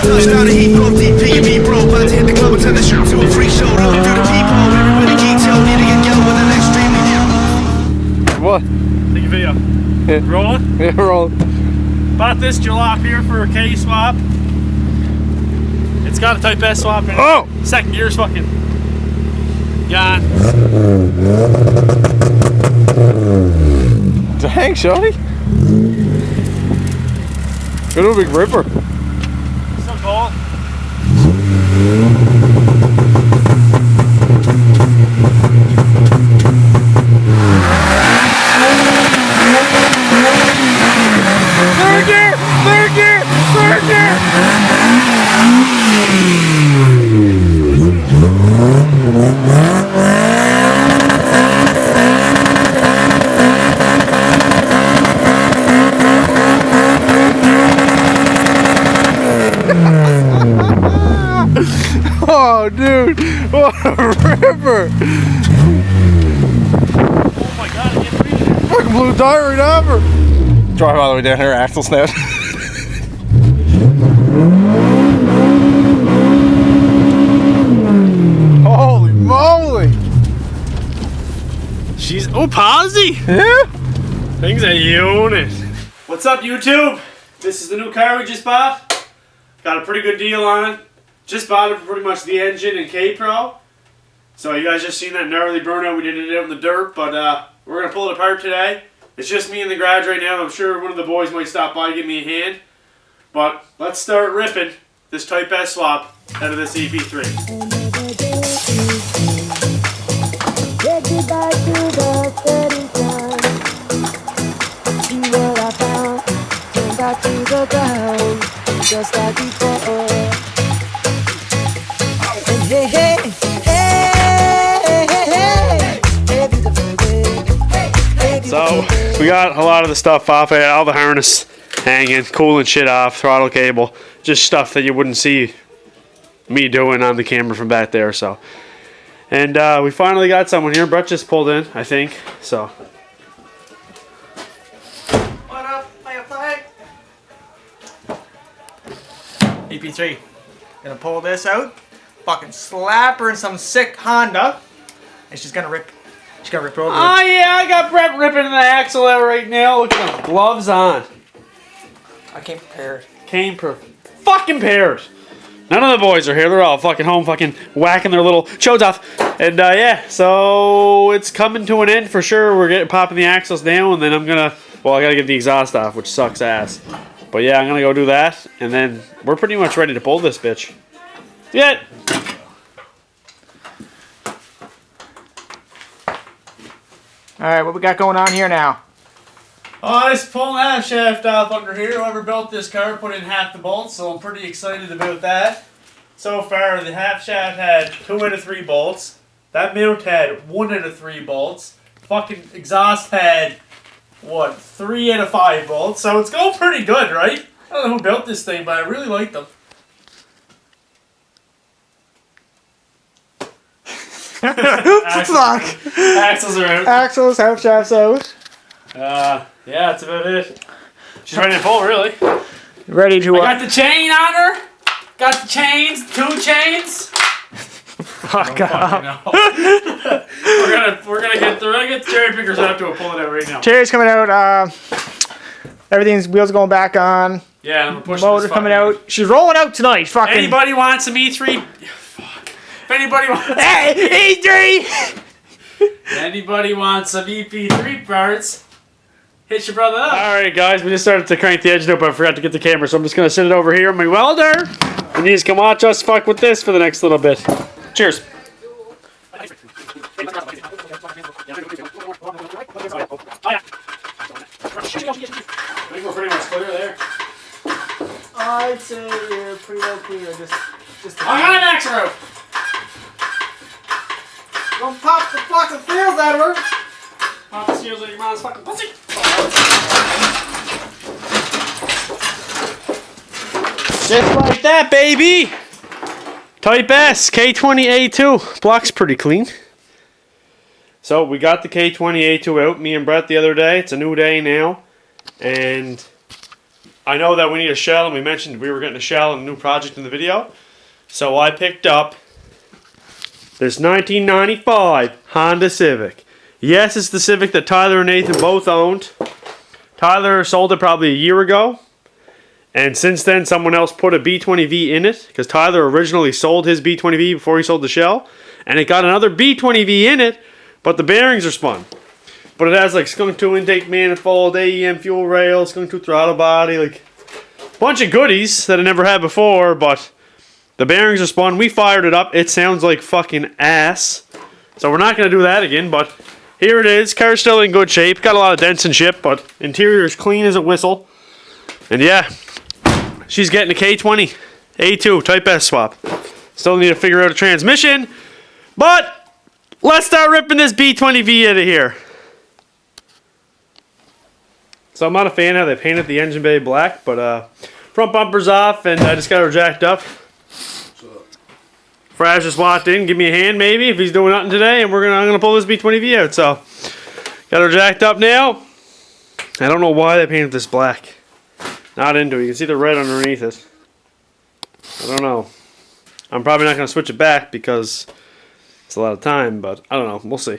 Touched down the heat, broke DP and me, bro. About to hit the club and turn the show to a freak show. Look through the peephole, everybody geeks, yo. Need to get yellow with an extremely What? Take a video. Yeah. Rolling? Yeah, rolling. Bought this jalop here for a K swap. It's got a Type S swap in it. Oh! Second gear's fucking gone. Dang, Shawty. Good old big ripper. So cool. Third gear! Third gear! Third gear! Oh, dude! What a ripper! Oh my god, I can't breathe it. Fucking blue tire right over. Drive all the way down here, axle snap. Holy moly! She's posy. Yeah? Things a unit. What's up, YouTube? This is the new car we just bought. Got a pretty good deal on it. Just bought it for pretty much the engine and K-Pro. So you guys just seen that gnarly burnout. We did it out in the dirt, but we're gonna pull it apart today. It's just me in the garage right now. I'm sure one of the boys might stop by and give me a hand. But let's start ripping this Type S swap out of this EP3. Just like before. Hey, hey, hey, So we got a lot of the stuff off it, all the harness hanging, cooling shit off, throttle cable, just stuff that you wouldn't see me doing on the camera from back there. So, and we finally got someone here. Brett just pulled in, I think. So. What up, Firefly? EP3. Gonna pull this out, fucking slap her in some sick Honda, and she's gonna rip. She's gonna rip over. Oh yeah, I got Brett ripping the axle out right now. Look at them gloves on. I came prepared. Fucking paired. None of the boys are here. They're all fucking home, fucking whacking their little chodes off. And yeah, so it's coming to an end for sure. We're popping the axles down, and then I'm gonna. Well, I gotta get the exhaust off, which sucks ass. But yeah, I'm gonna go do that, and then we're pretty much ready to pull this bitch. Yeah. Alright, what we got going on here now? Oh, I just pulled the half shaft off under here. Whoever built this car put in half the bolts, so I'm pretty excited about that. So far, the half shaft had 2 out of 3 bolts. That mount had 1 out of 3 bolts. Fucking exhaust had, what, 3 out of 5 bolts. So it's going pretty good, right? I don't know who built this thing, but I really like them. Fuck. Axles are out. Axles, half shafts out. Yeah, that's about it. She's ready to pull, really. Ready to. I got the chain on her. Got the chains, 2 chains. Fuck off. we're gonna get the cherry pickers out to pull it out right now. Cherry's coming out. Everything's wheels going back on. Yeah, and we're pushing Motor this coming fucking- out. She's rolling out tonight. Fucking. Anybody wants some E3? Fuck. If anybody wants. Hey, E3. Anybody wants some EP3 parts? Hit your brother up. All right, guys, we just started to crank the engine up. I forgot to get the camera, so I'm just gonna sit it over here on my welder, and you can watch us fuck with this for the next little bit. Cheers. I think we're pretty much clear there. I'd say you're pretty well clear. Just. I got an axe rope. Don't pop the fucking seals out of her. Pop the seals out of your mom's fucking pussy. Just like that, baby. Type S, K20 A2. Block's pretty clean. So we got the K20 A2 out, me and Brett, the other day. It's a new day now. And I know that we need a shell, and we mentioned we were getting a shell and a new project in the video. So I picked up this 1995 Honda Civic. Yes, it's the Civic that Tyler and Nathan both owned. Tyler sold it probably a year ago. And since then, someone else put a B20V in it. Because Tyler originally sold his B20V before he sold the shell. And it got another B20V in it. But the bearings are spun. But it has like skunk 2 intake manifold, AEM fuel rail, skunk 2 throttle body. Like a bunch of goodies that I never had before. But the bearings are spun. We fired it up. It sounds like fucking ass. So we're not going to do that again. But here it is. Car's still in good shape. Got a lot of dents and shit. But interior is clean as a whistle. And yeah. She's getting a K20 A2 Type S swap. Still need to figure out a transmission. But let's start ripping this B20V out of here. So I'm not a fan of how they painted the engine bay black. But front bumper's off and I just got her jacked up. Fraz just walked in. Give me a hand maybe if he's doing nothing today. And I'm going to pull this B20V out. So got her jacked up now. I don't know why they painted this black. Not into it. You can see the red underneath it. I don't know. I'm probably not going to switch it back because it's a lot of time, but I don't know. We'll see.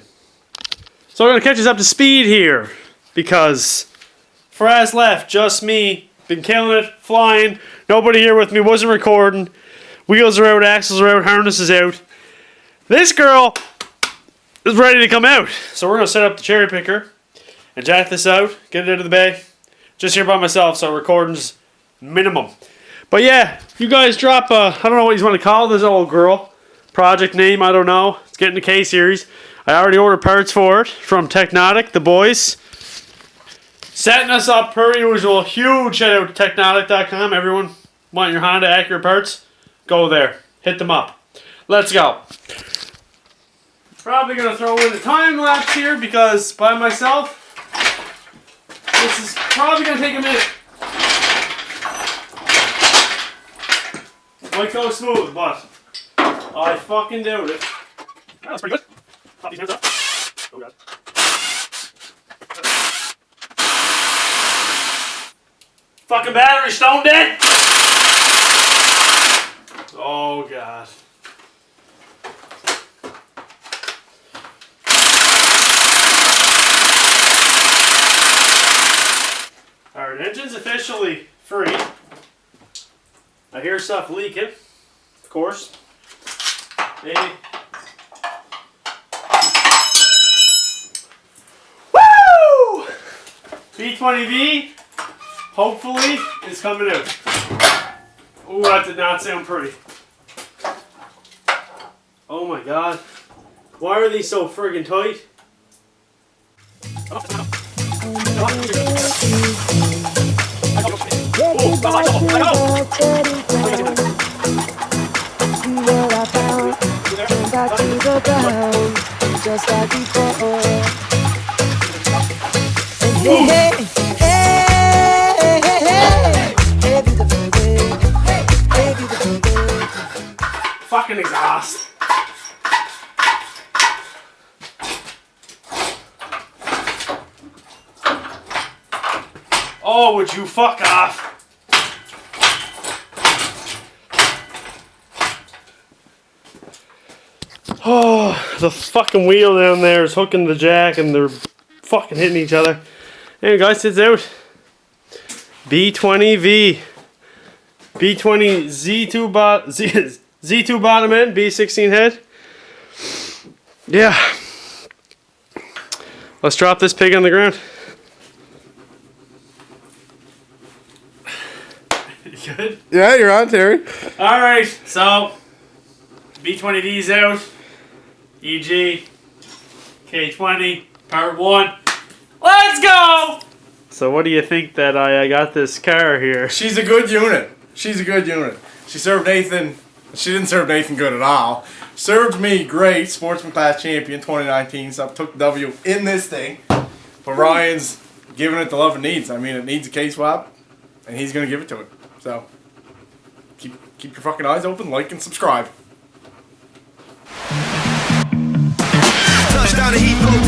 So we're going to catch us up to speed here because Fraz left. Just me. Been killing it. Flying. Nobody here with me. Wasn't recording. Wheels are out. Axles are out. Harness is out. This girl is ready to come out. So we're going to set up the cherry picker and jack this out. Get it out of the bay. Just here by myself, so recording's minimum. But yeah, you guys drop I don't know what you want to call this old girl. Project name, I don't know. It's getting the K-Series. I already ordered parts for it from Technotic, the boys. Setting us up per usual. Huge shout out to Technotic.com. Everyone want your Honda accurate parts? Go there. Hit them up. Let's go. Probably going to throw in a time lapse here because by myself, this is probably going to take a minute. Might go smooth, but I fucking doubt it. Oh, that's pretty good. Pop these hands up. Oh god. Fucking battery stone dead! Oh god. Alright, engine's officially free. I hear stuff leaking, of course. Maybe. Woo! B20V, hopefully, is coming out. Ooh, that did not sound pretty. Oh my god. Why are these so friggin' tight? Just like before. Hey, hey, hey, hey, hey, hey, beautiful girl. Hey, beautiful girl. Fucking exhaust. Oh, would you fuck off? Oh, the fucking wheel down there is hooking the jack and they're fucking hitting each other. Hey guys, it's out. B20V. B20 Z2 bottom end, B16 head. Yeah. Let's drop this pig on the ground. You good? Yeah, you're on, Terry. Alright, so B20V's out. EG K20 part 1. Let's go! So what do you think that I got this car here? She's a good unit. She's a good unit. She served Nathan. She didn't serve Nathan good at all. Served me great. Sportsman class champion 2019. So I took the W in this thing. But Ryan's giving it the love it needs. I mean, it needs a K-swap. And he's going to give it to it. So keep your fucking eyes open. Like and subscribe. Touchdown to Heathrow,